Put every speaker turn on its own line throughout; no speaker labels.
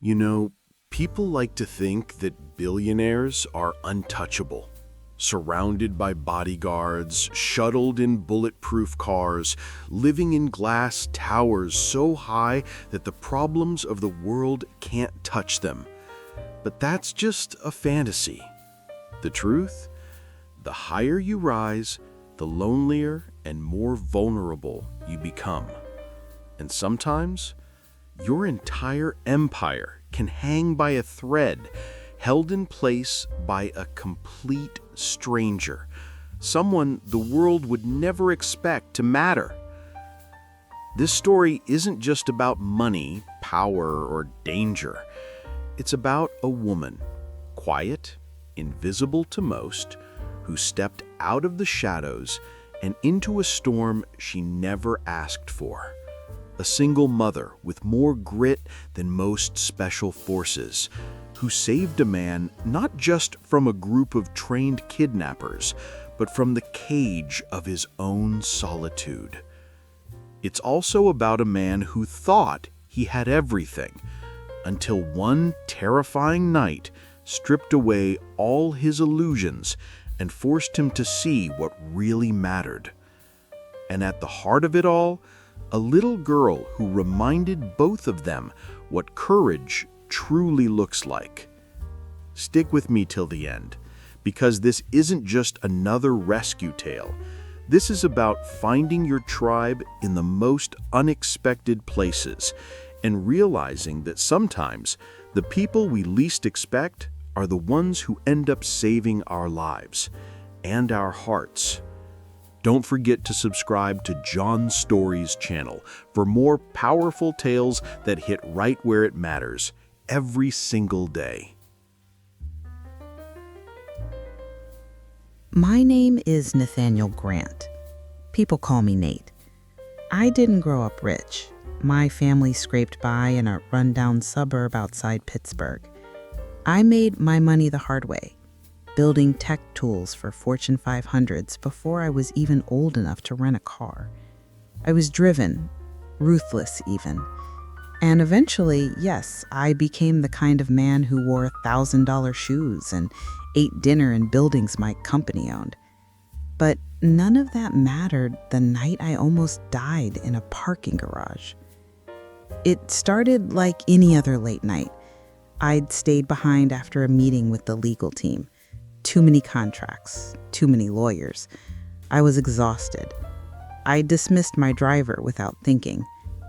You know, people like to think that billionaires are untouchable, surrounded by bodyguards, shuttled in bulletproof cars, living in glass towers so high that the problems of the world can't touch them. But that's just a fantasy. The truth? The higher you rise, the lonelier and more vulnerable you become. And sometimes, your entire empire can hang by a thread, held in place by a complete stranger, someone the world would never expect to matter. This story isn't just about money, power, or danger. It's about a woman, quiet, invisible to most, who stepped out of the shadows and into a storm she never asked for. A single mother with more grit than most special forces, who saved a man not just from a group of trained kidnappers, but from the cage of his own solitude. It's also about a man who thought he had everything, until one terrifying night stripped away all his illusions and forced him to see what really mattered. And at the heart of it all, a little girl who reminded both of them what courage truly looks like. Stick with me till the end, because this isn't just another rescue tale. This is about finding your tribe in the most unexpected places and realizing that sometimes the people we least expect are the ones who end up saving our lives and our hearts. Don't forget to subscribe to John's Stories channel for more powerful tales that hit right where it matters every single day.
My name is Nathaniel Grant. People call me Nate. I didn't grow up rich. My family scraped by in a rundown suburb outside Pittsburgh. I made my money the hard way, building tech tools for Fortune 500s before I was even old enough to rent a car. I was driven, ruthless even. And eventually, yes, I became the kind of man who wore $1,000 shoes and ate dinner in buildings my company owned. But none of that mattered the night I almost died in a parking garage. It started like any other late night. I'd stayed behind after a meeting with the legal team. Too many contracts, too many lawyers. I was exhausted. I dismissed my driver without thinking,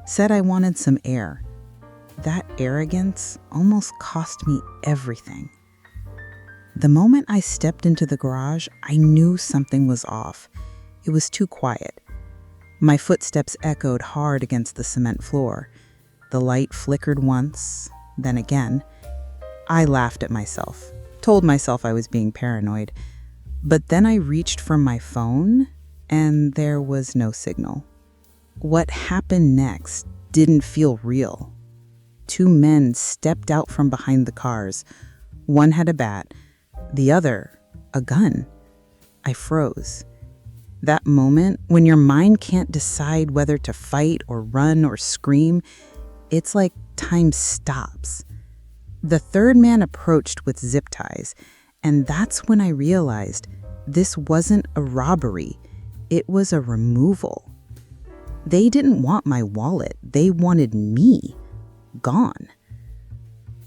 said I wanted some air. That arrogance almost cost me everything. The moment I stepped into the garage, I knew something was off. It was too quiet. My footsteps echoed hard against the cement floor. The light flickered once, then again. I laughed at myself, told myself I was being paranoid. But then I reached for my phone, and there was no signal. What happened next didn't feel real. Two men stepped out from behind the cars. One had a bat, the other a gun. I froze. That moment, when your mind can't decide whether to fight or run or scream, it's like time stops. The third man approached with zip ties, and that's when I realized this wasn't a robbery. It was a removal. They didn't want my wallet. They wanted me gone.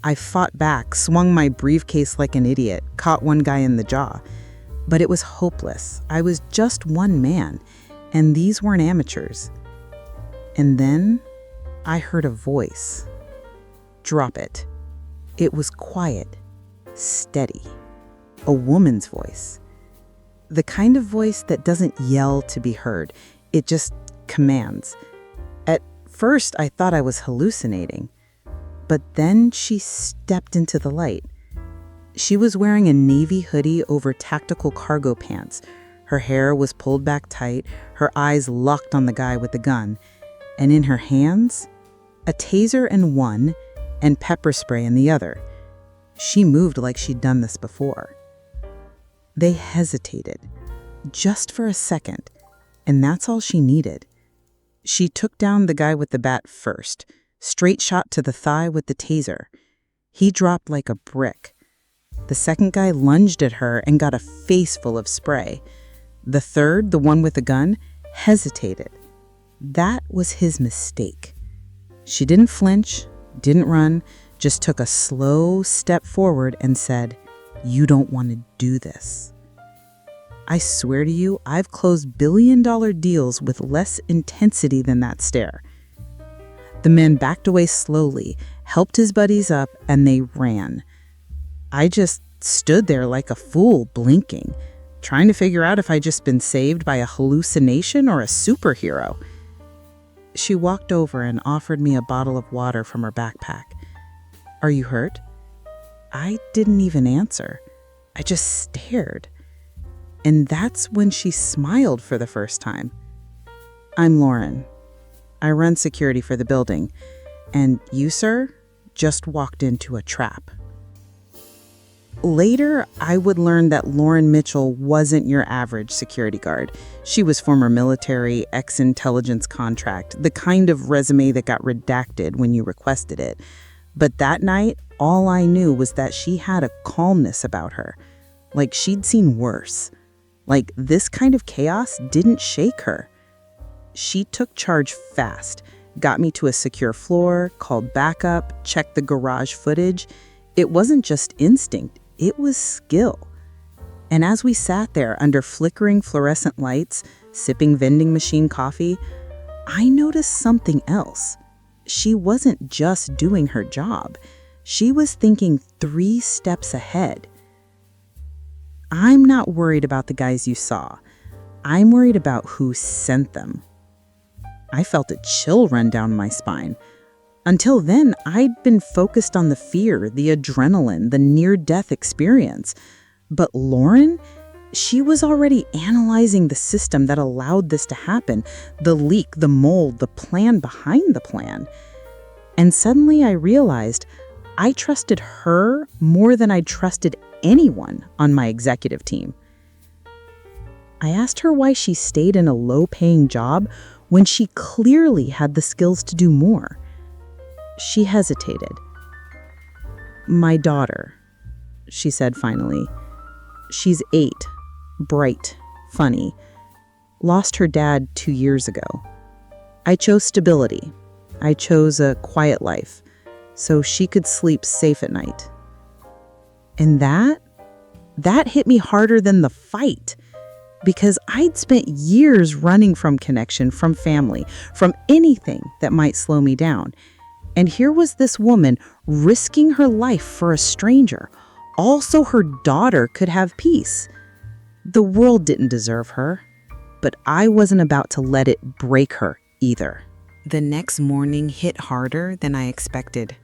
I fought back, swung my briefcase like an idiot, caught one guy in the jaw. But it was hopeless. I was just one man, and these weren't amateurs. And then I heard a voice. Drop it. It was quiet, steady. A woman's voice. The kind of voice that doesn't yell to be heard. It just commands. At first, I thought I was hallucinating. But then she stepped into the light. She was wearing a navy hoodie over tactical cargo pants. Her hair was pulled back tight, her eyes locked on the guy with the gun. And in her hands, a taser in one and pepper spray in the other. She moved like she'd done this before. They hesitated, just for a second, and that's all she needed. She took down the guy with the bat first, straight shot to the thigh with the taser. He dropped like a brick. The second guy lunged at her and got a face full of spray. The third, the one with the gun, hesitated. That was his mistake. She didn't flinch, didn't run, just took a slow step forward and said, "You don't want to do this." I swear to you, I've closed billion-dollar deals with less intensity than that stare. The man backed away slowly, helped his buddies up, and they ran. I just stood there like a fool, blinking, trying to figure out if I'd just been saved by a hallucination or a superhero. She walked over and offered me a bottle of water from her backpack. "Are you hurt?" I didn't even answer. I just stared. And that's when she smiled for the first time. "I'm Lauren. I run security for the building. And you, sir, just walked into a trap." Later, I would learn that Lauren Mitchell wasn't your average security guard. She was former military, ex-intelligence contract, the kind of resume that got redacted when you requested it. But that night, all I knew was that she had a calmness about her, like she'd seen worse. Like this kind of chaos didn't shake her. She took charge fast, got me to a secure floor, called backup, checked the garage footage. It wasn't just instinct, it was skill. And as we sat there under flickering fluorescent lights, sipping vending machine coffee, I noticed something else. She wasn't just doing her job. She was thinking 3 steps ahead. I'm not worried about the guys you saw. I'm worried about who sent them. I felt a chill run down my spine. Until then, I'd been focused on the fear, the adrenaline, the near-death experience. But Lauren, she was already analyzing the system that allowed this to happen, the leak, the mold, the plan behind the plan. And suddenly I realized I trusted her more than I trusted anyone on my executive team. I asked her why she stayed in a low-paying job when she clearly had the skills to do more. She hesitated. "My daughter," she said finally. "She's 8, bright, funny. Lost her dad 2 years ago. I chose stability. I chose a quiet life, so she could sleep safe at night." And that hit me harder than the fight, because I'd spent years running from connection, from family, from anything that might slow me down. And here was this woman risking her life for a stranger, all so her daughter could have peace. The world didn't deserve her, but I wasn't about to let it break her either. The next morning hit harder than I expected.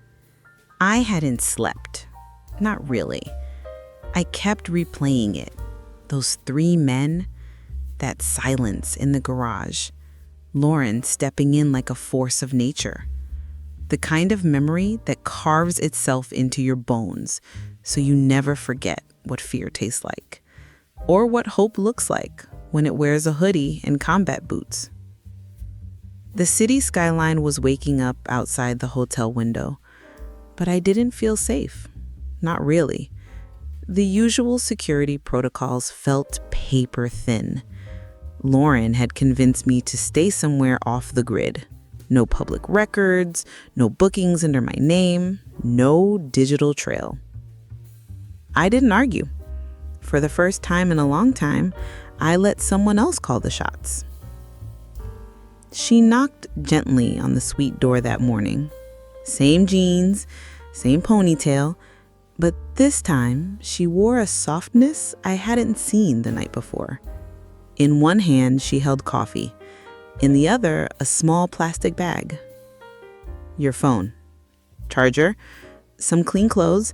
I hadn't slept. Not really. I kept replaying it. Those 3 men, that silence in the garage, Lauren stepping in like a force of nature. The kind of memory that carves itself into your bones so you never forget what fear tastes like, or what hope looks like when it wears a hoodie and combat boots. The city skyline was waking up outside the hotel window, but I didn't feel safe. Not really. The usual security protocols felt paper thin. Lauren had convinced me to stay somewhere off the grid. No public records, no bookings under my name, no digital trail. I didn't argue. For the first time in a long time, I let someone else call the shots. She knocked gently on the suite door that morning. Same jeans, same ponytail, but this time she wore a softness I hadn't seen the night before. In one hand, she held coffee. In the other, a small plastic bag. "Your phone, charger, some clean clothes,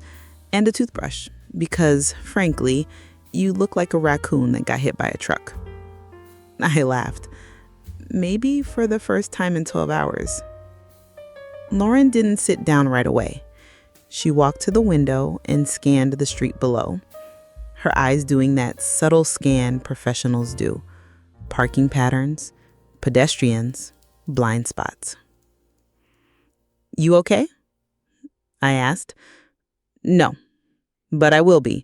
and a toothbrush, because, frankly, you look like a raccoon that got hit by a truck." I laughed. Maybe for the first time in 12 hours. Lauren didn't sit down right away. She walked to the window and scanned the street below, her eyes doing that subtle scan professionals do. Parking patterns, pedestrians, blind spots. "You okay?" I asked, No, but I will be,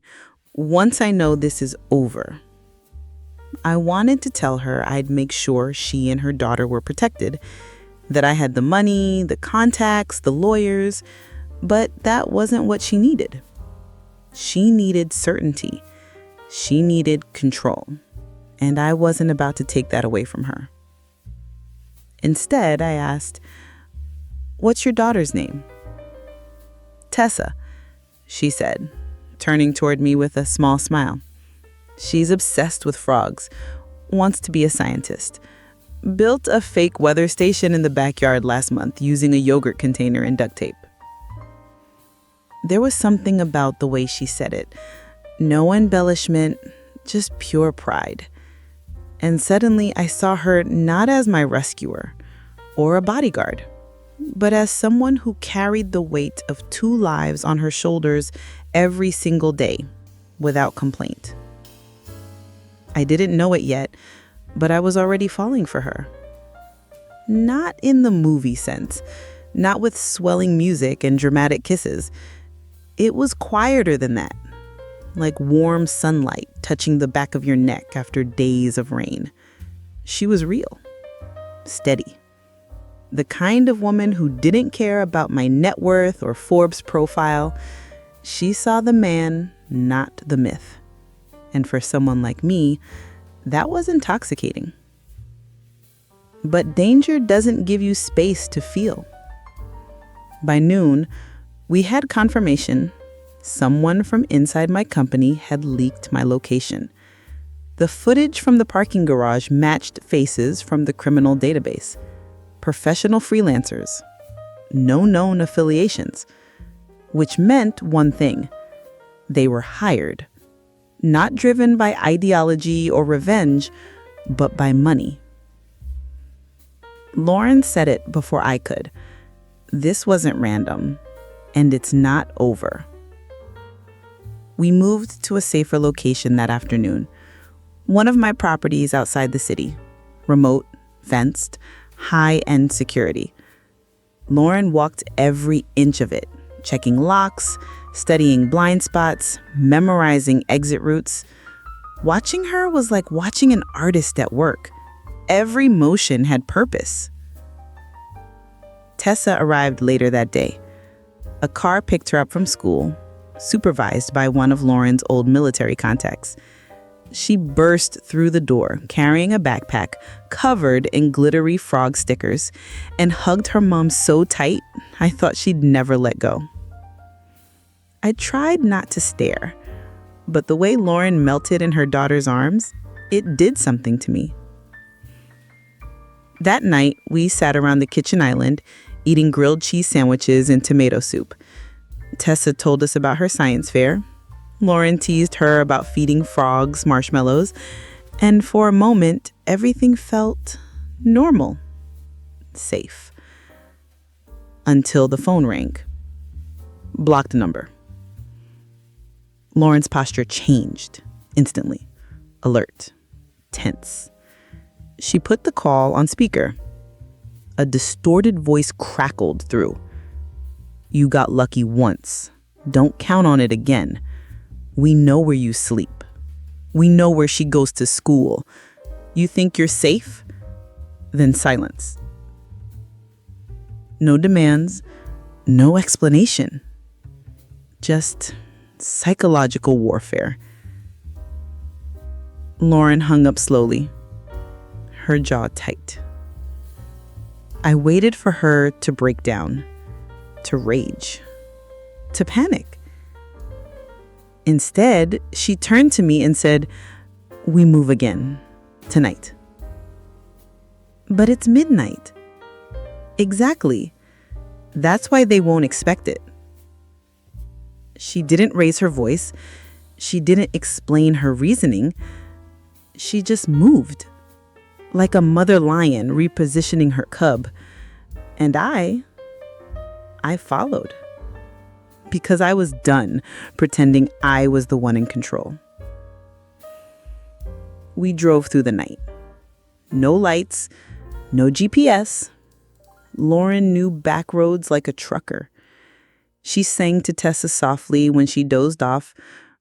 once I know this is over. I wanted to tell her I'd make sure she and her daughter were protected, that I had the money, the contacts, the lawyers, but that wasn't what she needed. She needed certainty. She needed control, and I wasn't about to take that away from her. Instead, I asked, "What's your daughter's name?" "Tessa," she said, turning toward me with a small smile. "She's obsessed with frogs, wants to be a scientist. Built a fake weather station in the backyard last month using a yogurt container and duct tape." There was something about the way she said it. No embellishment, just pure pride. And suddenly I saw her not as my rescuer or a bodyguard, but as someone who carried the weight of 2 lives on her shoulders every single day without complaint. I didn't know it yet, but I was already falling for her. Not in the movie sense, not with swelling music and dramatic kisses. It was quieter than that, like warm sunlight touching the back of your neck after days of rain. She was real, steady. The kind of woman who didn't care about my net worth or Forbes profile. She saw the man, not the myth. And for someone like me, that was intoxicating. But danger doesn't give you space to feel. By noon, we had confirmation. Someone from inside my company had leaked my location. The footage from the parking garage matched faces from the criminal database. Professional freelancers. No known affiliations. Which meant one thing. They were hired. Not driven by ideology or revenge, but by money. Lauren said it before I could. This wasn't random, and it's not over. We moved to a safer location that afternoon. One of my properties outside the city. Remote, fenced, high-end security. Lauren walked every inch of it, checking locks, studying blind spots, memorizing exit routes. Watching her was like watching an artist at work. Every motion had purpose. Tessa arrived later that day. A car picked her up from school, supervised by one of Lauren's old military contacts. She burst through the door, carrying a backpack covered in glittery frog stickers, and hugged her mom so tight, I thought she'd never let go. I tried not to stare, but the way Lauren melted in her daughter's arms, it did something to me. That night, we sat around the kitchen island, eating grilled cheese sandwiches and tomato soup. Tessa told us about her science fair. Lauren teased her about feeding frogs marshmallows, and for a moment, everything felt normal, safe. Until the phone rang. Blocked number. Lauren's posture changed instantly. Alert. Tense. She put the call on speaker. A distorted voice crackled through. "You got lucky once. Don't count on it again. We know where you sleep. We know where she goes to school. You think you're safe? Then silence." No demands, no explanation. Just psychological warfare. Lauren hung up slowly, her jaw tight. I waited for her to break down, to rage, to panic. Instead, she turned to me and said, "We move again, tonight." But it's midnight. Exactly. That's why they won't expect it. She didn't raise her voice. She didn't explain her reasoning. She just moved, like a mother lion repositioning her cub. And I followed. Because I was done pretending I was the one in control. We drove through the night. No lights, no GPS. Lauren knew back roads like a trucker. She sang to Tessa softly when she dozed off,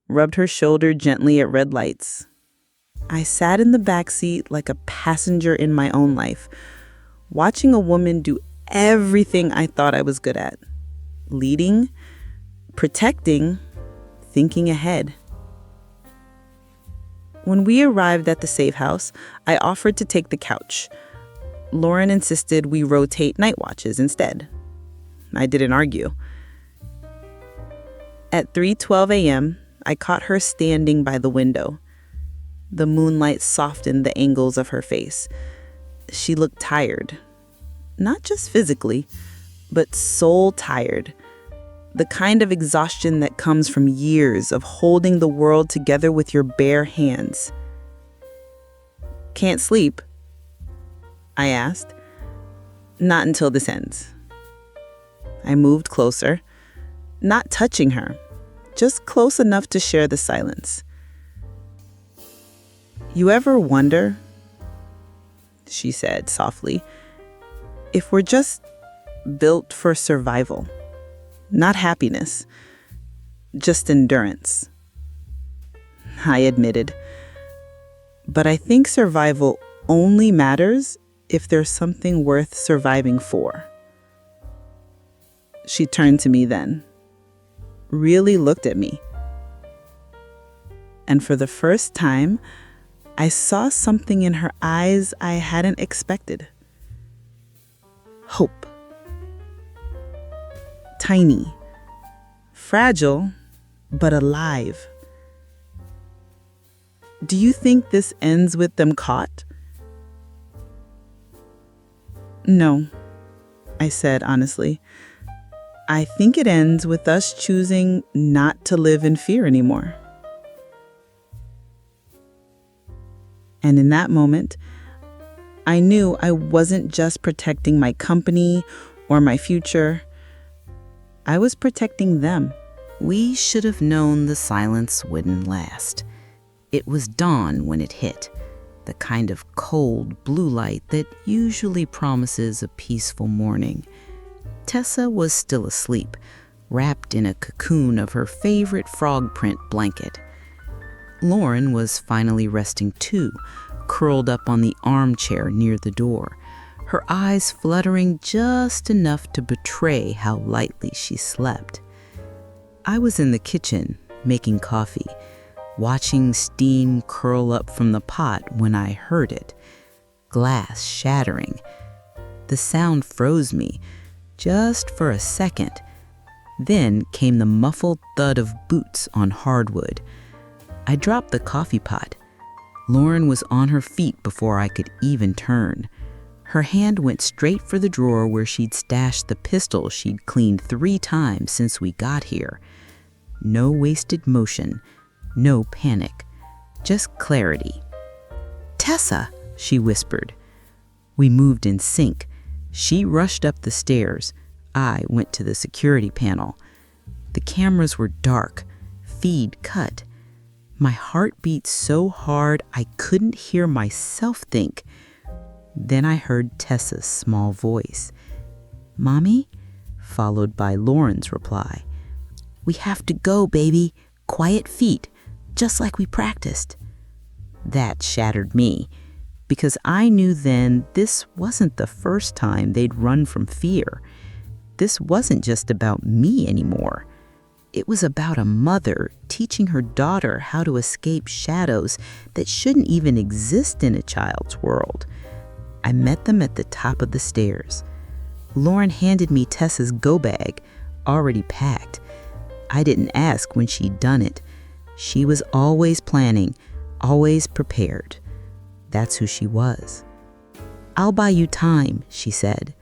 rubbed her shoulder gently at red lights. I sat in the back seat like a passenger in my own life, watching a woman do everything I thought I was good at. Leading, protecting, thinking ahead. When we arrived at the safe house, I offered to take the couch. Lauren insisted we rotate night watches instead. I didn't argue. At 3:12 a.m., I caught her standing by the window. The moonlight softened the angles of her face. She looked tired. Not just physically, but soul tired. The kind of exhaustion that comes from years of holding the world together with your bare hands. "Can't sleep?" I asked. "Not until this ends." I moved closer, not touching her, just close enough to share the silence. "You ever wonder," she said softly, "if we're just built for survival? Not happiness, just endurance?" I admitted, "But I think survival only matters if there's something worth surviving for." She turned to me then, really looked at me. And for the first time, I saw something in her eyes I hadn't expected. Hope. Tiny, fragile, but alive. "Do you think this ends with them caught?" "No," I said honestly. "I think it ends with us choosing not to live in fear anymore." And in that moment, I knew I wasn't just protecting my company or my future. I was protecting them. We should have known the silence wouldn't last. It was dawn when it hit, the kind of cold blue light that usually promises a peaceful morning. Tessa was still asleep, wrapped in a cocoon of her favorite frog print blanket. Lauren was finally resting too, curled up on the armchair near the door, her eyes fluttering just enough to betray how lightly she slept. I was in the kitchen, making coffee, watching steam curl up from the pot when I heard it. Glass shattering. The sound froze me, just for a second. Then came the muffled thud of boots on hardwood. I dropped the coffee pot. Lauren was on her feet before I could even turn. Her hand went straight for the drawer where she'd stashed the pistol she'd cleaned 3 times since we got here. No wasted motion, no panic, just clarity. "Tessa," she whispered. We moved in sync. She rushed up the stairs. I went to the security panel. The cameras were dark, feed cut. My heart beat so hard I couldn't hear myself think. Then I heard Tessa's small voice. "Mommy?" followed by Lauren's reply. "We have to go, baby. Quiet feet, just like we practiced." That shattered me, because I knew then this wasn't the first time they'd run from fear. This wasn't just about me anymore. It was about a mother teaching her daughter how to escape shadows that shouldn't even exist in a child's world. I met them at the top of the stairs. Lauren handed me Tessa's go bag, already packed. I didn't ask when she'd done it. She was always planning, always prepared. That's who she was. "I'll buy you time," she said.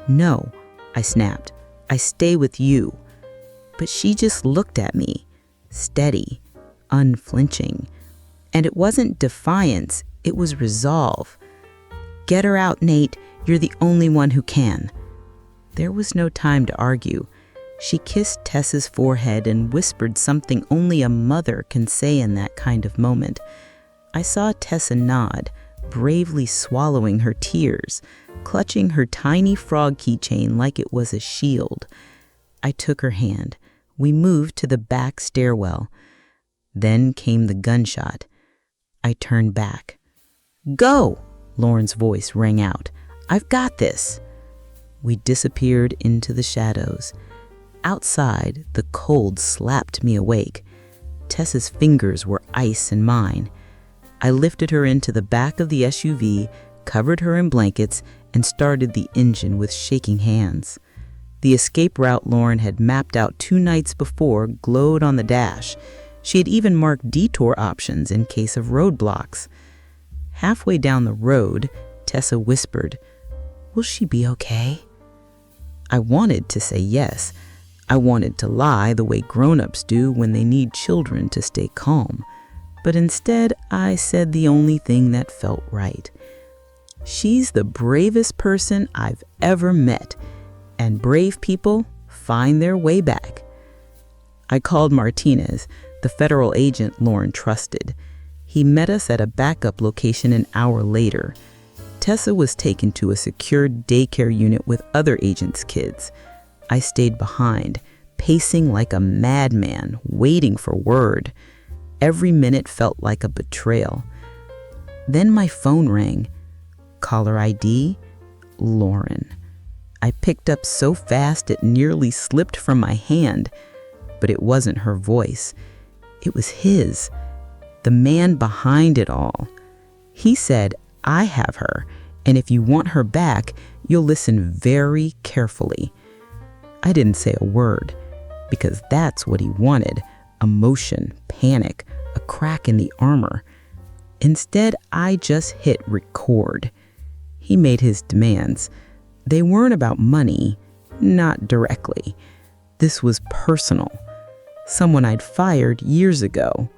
"No," I snapped. "I stay with you." But she just looked at me, steady, unflinching. And it wasn't defiance, it was resolve. "Get her out, Nate. You're the only one who can." There was no time to argue. She kissed Tessa's forehead and whispered something only a mother can say in that kind of moment. I saw Tessa nod, bravely swallowing her tears, clutching her tiny frog keychain like it was a shield. I took her hand. We moved to the back stairwell. Then came the gunshot. I turned back. "Go!" Lauren's voice rang out. "I've got this." We disappeared into the shadows. Outside, the cold slapped me awake. Tessa's fingers were ice in mine. I lifted her into the back of the SUV, covered her in blankets, and started the engine with shaking hands. The escape route Lauren had mapped out 2 nights before glowed on the dash. She had even marked detour options in case of roadblocks. Halfway down the road, Tessa whispered, "Will she be okay?" I wanted to say yes. I wanted to lie the way grown-ups do when they need children to stay calm. But instead, I said the only thing that felt right. "She's the bravest person I've ever met, and brave people find their way back." I called Martinez, the federal agent Lauren trusted. He met us at a backup location an hour later. Tessa was taken to a secured daycare unit with other agents' kids. I stayed behind, pacing like a madman, waiting for word. Every minute felt like a betrayal. Then my phone rang. Caller ID, Lauren. I picked up so fast it nearly slipped from my hand, but it wasn't her voice. It was his, the man behind it all. He said, "I have her, and if you want her back, you'll listen very carefully." I didn't say a word, because that's what he wanted: emotion, panic, a crack in the armor. Instead, I just hit record. He made his demands. They weren't about money, not directly. This was personal. Someone I'd fired years ago.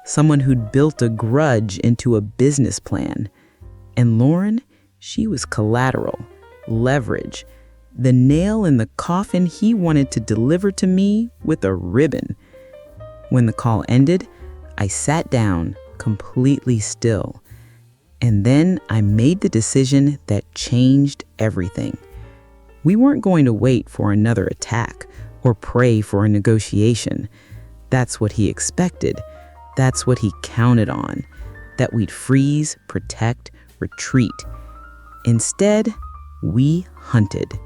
Someone who'd built a grudge into a business plan. And Lauren, she was collateral, leverage, the nail in the coffin he wanted to deliver to me with a ribbon. When the call ended, I sat down, completely still. And then I made the decision that changed everything. We weren't going to wait for another attack or pray for a negotiation. That's what he expected. That's what he counted on. That we'd freeze, protect, retreat. Instead, we hunted.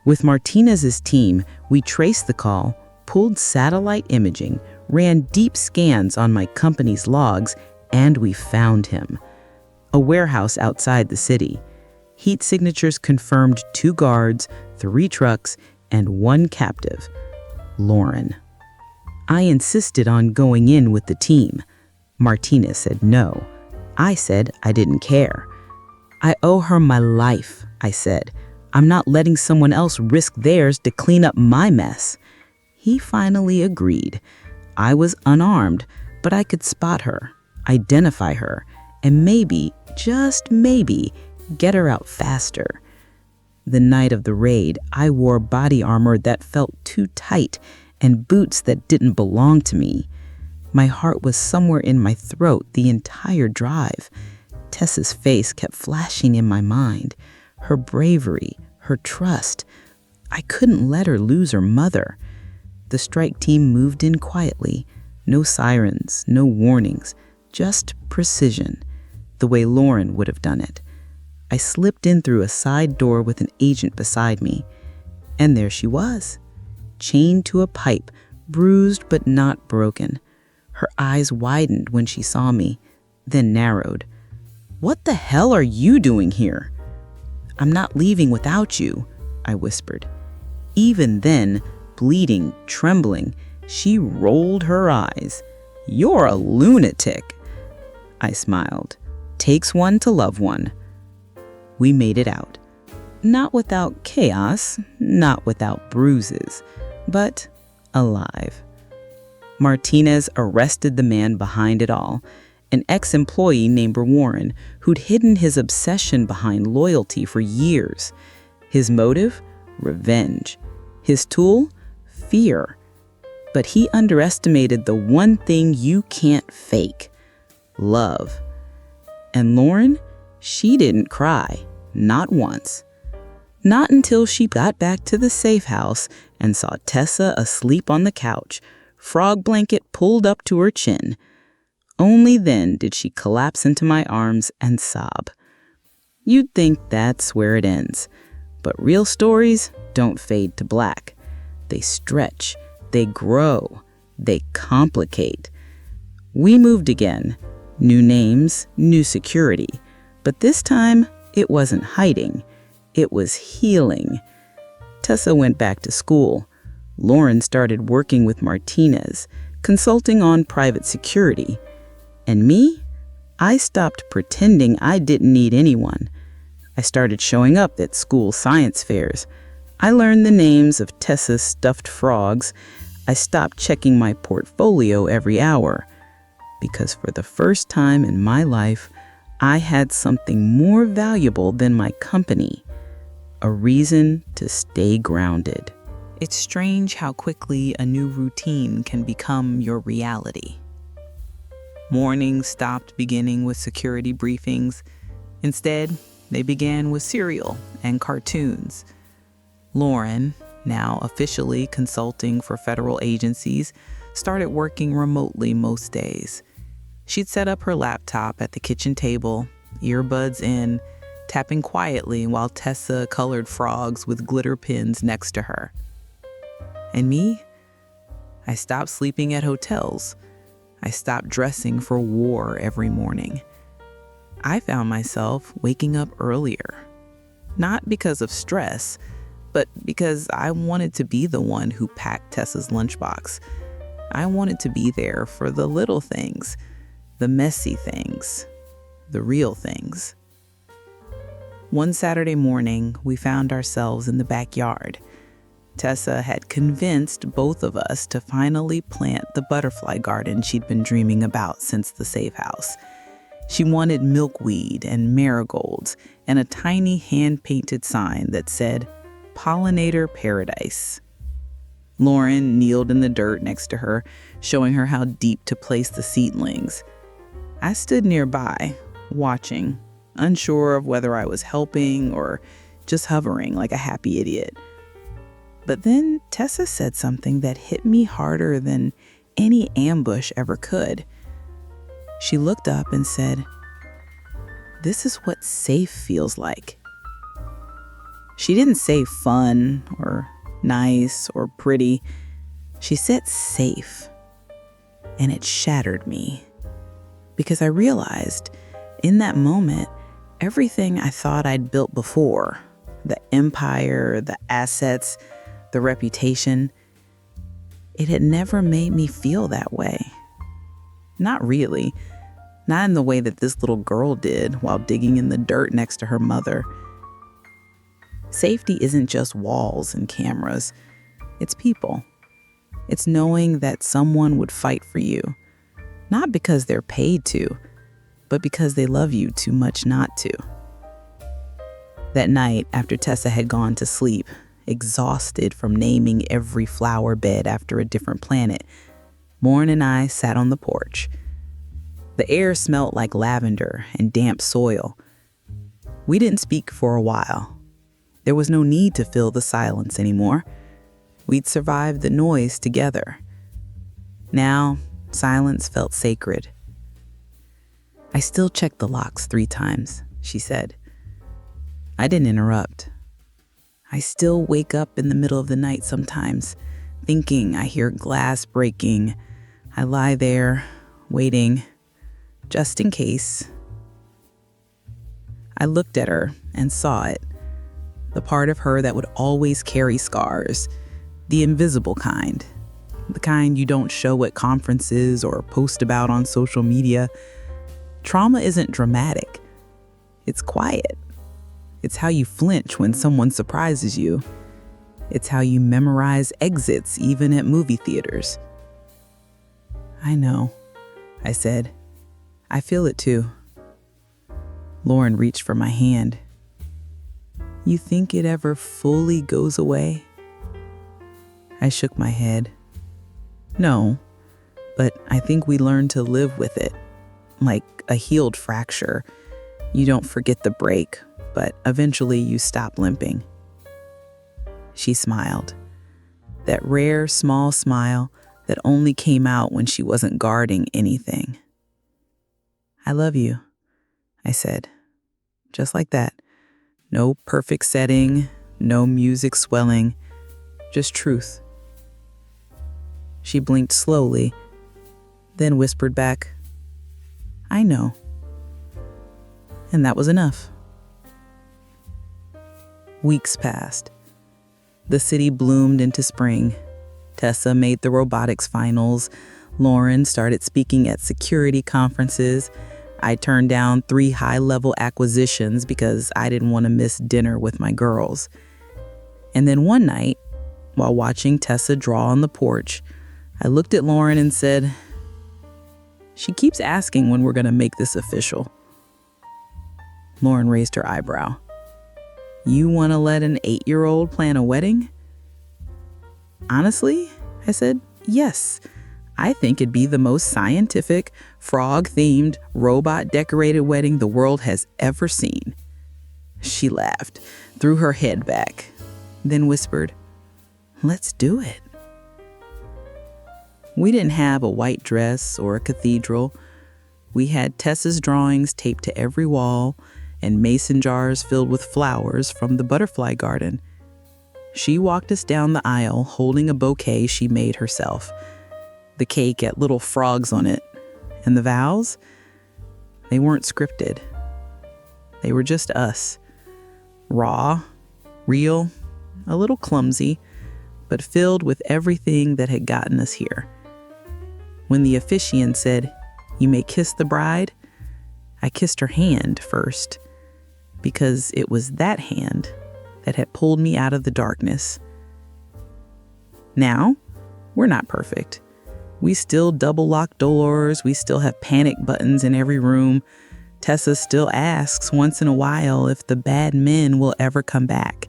With Martinez's team, we traced the call, pulled satellite imaging, ran deep scans on my company's logs, and we found him. A warehouse outside the city. Heat signatures confirmed 2 guards, 3 trucks, and 1 captive, Lauren. I insisted on going in with the team. Martinez said no. I said I didn't care. "I owe her my life," I said. "I'm not letting someone else risk theirs to clean up my mess." He finally agreed. I was unarmed, but I could spot her, identify her, and maybe, just maybe, get her out faster. The night of the raid, I wore body armor that felt too tight and boots that didn't belong to me. My heart was somewhere in my throat the entire drive. Tessa's face kept flashing in my mind. Her bravery, her trust. I couldn't let her lose her mother. The strike team moved in quietly. No sirens, no warnings, just precision, the way Lauren would have done it. I slipped in through a side door with an agent beside me. And there she was, chained to a pipe, bruised but not broken. Her eyes widened when she saw me, then narrowed. "What the hell are you doing here?" "I'm not leaving without you," I whispered. Even then, bleeding, trembling, she rolled her eyes. "You're a lunatic." I smiled. Takes one to love one. We made it out. Not without chaos, not without bruises, but alive. Martinez arrested the man behind it all, an ex-employee named Warren, who'd hidden his obsession behind loyalty for years. His motive? Revenge. His tool? Fear. But he underestimated the one thing you can't fake: love. And Lauren? She didn't cry. Not once. Not until she got back to the safe house and saw Tessa asleep on the couch, frog blanket pulled up to her chin. Only then did she collapse into my arms and sob. You'd think that's where it ends, but real stories don't fade to black. They stretch, they grow, they complicate. We moved again. New names, new security. But this time, it wasn't hiding. It was healing. Tessa went back to school. Lauren started working with Martinez, consulting on private security. And me? I stopped pretending I didn't need anyone. I started showing up at school science fairs. I learned the names of Tessa's stuffed frogs. I stopped checking my portfolio every hour. Because for the first time in my life, I had something more valuable than my company. A reason to stay grounded. It's strange how quickly a new routine can become your reality. Mornings stopped beginning with security briefings. Instead, they began with cereal and cartoons. Lauren, now officially consulting for federal agencies, started working remotely most days. She'd set up her laptop at the kitchen table, earbuds in, tapping quietly while Tessa colored frogs with glitter pins next to her. And me? I stopped sleeping at hotels. I stopped dressing for war every morning. I found myself waking up earlier. Not because of stress, but because I wanted to be the one who packed Tessa's lunchbox. I wanted to be there for the little things, the messy things, the real things. One Saturday morning, we found ourselves in the backyard. Tessa had convinced both of us to finally plant the butterfly garden she'd been dreaming about since the safe house. She wanted milkweed and marigolds and a tiny hand-painted sign that said, "Pollinator Paradise." Lauren kneeled in the dirt next to her, showing her how deep to place the seedlings. I stood nearby, watching, unsure of whether I was helping or just hovering like a happy idiot. But then Tessa said something that hit me harder than any ambush ever could. She looked up and said, "This is what safe feels like." She didn't say fun or nice or pretty. She said safe. And it shattered me. Because I realized, in that moment, everything I thought I'd built before, the empire, the assets, the reputation, it had never made me feel that way. Not really. Not in the way that this little girl did while digging in the dirt next to her mother. Safety isn't just walls and cameras. It's people. It's knowing that someone would fight for you. Not because they're paid to, but because they love you too much not to. That night, after Tessa had gone to sleep, exhausted from naming every flower bed after a different planet, Morn and I sat on the porch. The air smelled like lavender and damp soil. We didn't speak for a while. There was no need to fill the silence anymore. We'd survived the noise together. Now, silence felt sacred. "I still check the locks 3 times, she said. I didn't interrupt. I still wake up in the middle of the night sometimes, thinking I hear glass breaking. I lie there, waiting, just in case. I looked at her and saw it. The part of her that would always carry scars, the invisible kind. The kind you don't show at conferences or post about on social media. Trauma isn't dramatic. It's quiet. It's how you flinch when someone surprises you. It's how you memorize exits even at movie theaters. "I know," I said. "I feel it too." Lauren reached for my hand. "You think it ever fully goes away?" I shook my head. "No, but I think we learn to live with it, like a healed fracture. You don't forget the break, but eventually you stop limping." She smiled. That rare, small smile that only came out when she wasn't guarding anything. "I love you," I said. Just like that. No perfect setting, no music swelling, just truth. She blinked slowly, then whispered back, "I know." And that was enough. Weeks passed. The city bloomed into spring. Tessa made the robotics finals. Lauren started speaking at security conferences. I turned down 3 high-level acquisitions because I didn't want to miss dinner with my girls. And then one night, while watching Tessa draw on the porch, I looked at Lauren and said, "She keeps asking when we're going to make this official." Lauren raised her eyebrow. "You want to let an 8-year-old plan a wedding?" "Honestly," I said, "yes. I think it'd be the most scientific, frog-themed, robot-decorated wedding the world has ever seen." She laughed, threw her head back, then whispered, "Let's do it." We didn't have a white dress or a cathedral. We had Tessa's drawings taped to every wall and mason jars filled with flowers from the butterfly garden. She walked us down the aisle holding a bouquet she made herself. The cake had little frogs on it, and the vows, they weren't scripted. They were just us. Raw, real, a little clumsy, but filled with everything that had gotten us here. When the officiant said, "You may kiss the bride," I kissed her hand first, because it was that hand that had pulled me out of the darkness. Now, we're not perfect. We still double lock doors. We still have panic buttons in every room. Tessa still asks once in a while if the bad men will ever come back.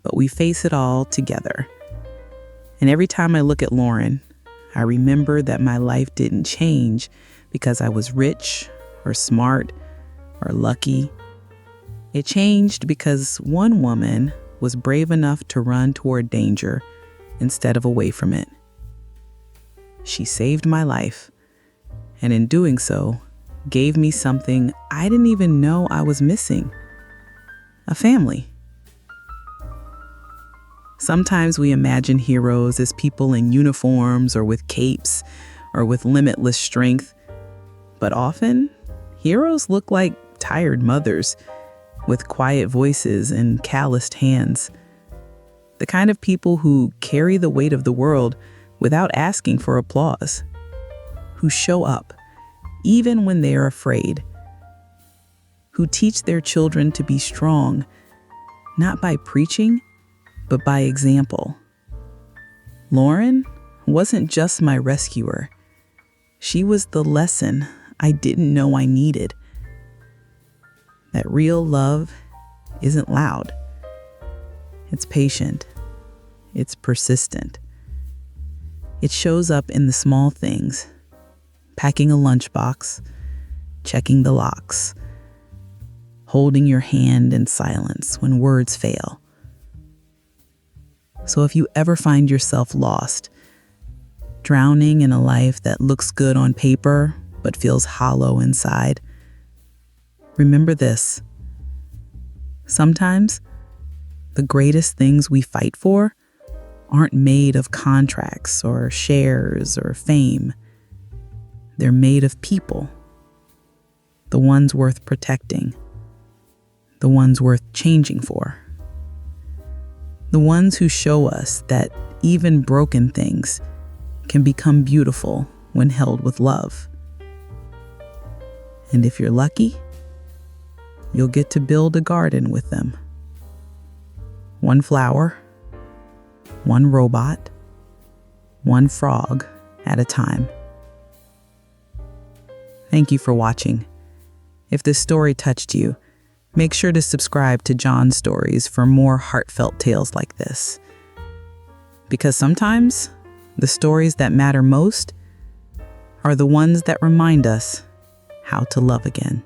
But we face it all together. And every time I look at Lauren, I remember that my life didn't change because I was rich or smart or lucky. It changed because one woman was brave enough to run toward danger instead of away from it. She saved my life, and in doing so, gave me something I didn't even know I was missing: a family. Sometimes we imagine heroes as people in uniforms or with capes or with limitless strength, but often heroes look like tired mothers with quiet voices and calloused hands. The kind of people who carry the weight of the world without asking for applause, who show up even when they are afraid, who teach their children to be strong, not by preaching, but by example. Lauren wasn't just my rescuer. She was the lesson I didn't know I needed. That real love isn't loud. It's patient. It's persistent. It shows up in the small things: packing a lunchbox, checking the locks, holding your hand in silence when words fail. So if you ever find yourself lost, drowning in a life that looks good on paper but feels hollow inside, remember this: sometimes the greatest things we fight for aren't made of contracts or shares or fame. They're made of people, the ones worth protecting, the ones worth changing for, the ones who show us that even broken things can become beautiful when held with love. And if you're lucky, you'll get to build a garden with them. One flower, one robot, one frog at a time. Thank you for watching. If this story touched you, make sure to subscribe to John's Stories for more heartfelt tales like this. Because sometimes the stories that matter most are the ones that remind us how to love again.